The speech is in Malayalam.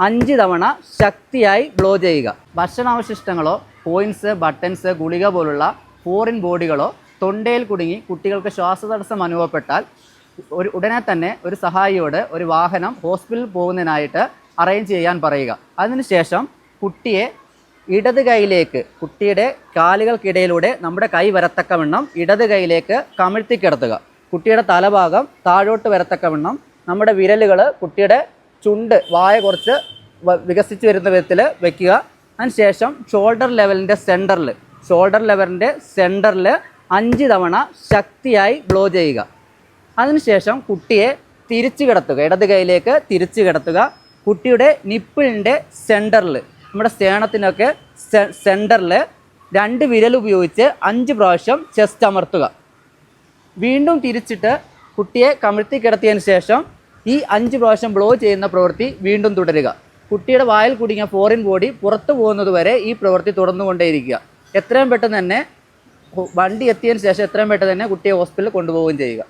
5 തവണ ശക്തിയായി ബ്ലോ ചെയ്യുക. ഭക്ഷണാവശിഷ്ടങ്ങളോ പോയിൻറ്റ്സ്, ബട്ടൺസ്, ഗുളിക പോലുള്ള ഫോറിൻ ബോഡികളോ തൊണ്ടയിൽ കുടുങ്ങി കുട്ടികൾക്ക് ശ്വാസതടസ്സം അനുഭവപ്പെട്ടാൽ ഉടനെ തന്നെ ഒരു സഹായിയോട് ഒരു വാഹനം ഹോസ്പിറ്റലിൽ പോകുന്നതിനായിട്ട് അറേഞ്ച് ചെയ്യാൻ പറയുക. അതിനുശേഷം കുട്ടിയെ ഇടത് കൈയിലേക്ക്, കുട്ടിയുടെ കാലുകൾക്കിടയിലൂടെ നമ്മുടെ കൈ വരത്തക്കവണ്ണം ഇടത് കൈയിലേക്ക് കമിഴ്ത്തി കിടത്തുക. കുട്ടിയുടെ തലഭാഗം താഴോട്ട് വരത്തക്കവണ്ണം നമ്മുടെ വിരലുകൾ കുട്ടിയുടെ ചുണ്ട്, വായ കുറച്ച് വികസിച്ച് വരുന്ന വിധത്തിൽ വയ്ക്കുക. അതിനുശേഷം ഷോൾഡർ ലെവലിൻ്റെ സെൻറ്ററിൽ 5 തവണ ശക്തിയായി ബ്ലോ ചെയ്യുക. അതിനുശേഷം കുട്ടിയെ തിരിച്ചു കിടത്തുക, ഇടത് കൈയിലേക്ക് തിരിച്ചു കിടത്തുക. കുട്ടിയുടെ നിപ്പിളിൻ്റെ സെൻറ്ററിൽ, നമ്മുടെ സ്തേണത്തിനൊക്കെ സെൻറ്ററിൽ 2 വിരൽ ഉപയോഗിച്ച് 5 പ്രാവശ്യം ചെസ്റ്റ് അമർത്തുക. വീണ്ടും തിരിച്ചിട്ട് കുട്ടിയെ കമിഴ്ത്തി കിടത്തിയതിന് ശേഷം ഈ 5 പ്രാവശ്യം ബ്ലോ ചെയ്യുന്ന പ്രവൃത്തി വീണ്ടും തുടരുക. കുട്ടിയുടെ വായിൽ കുടുങ്ങിയ ഫോറിൻ ബോഡി പുറത്തു പോകുന്നത് വരെ ഈ പ്രവൃത്തി തുടർന്നുകൊണ്ടേയിരിക്കുക. എത്രയും പെട്ടെന്ന് തന്നെ വണ്ടി എത്തിയതിന് ശേഷം എത്രയും പെട്ടെന്ന് തന്നെ കുട്ടിയെ ഹോസ്പിറ്റലിൽ കൊണ്ടുപോവുകയും ചെയ്യുക.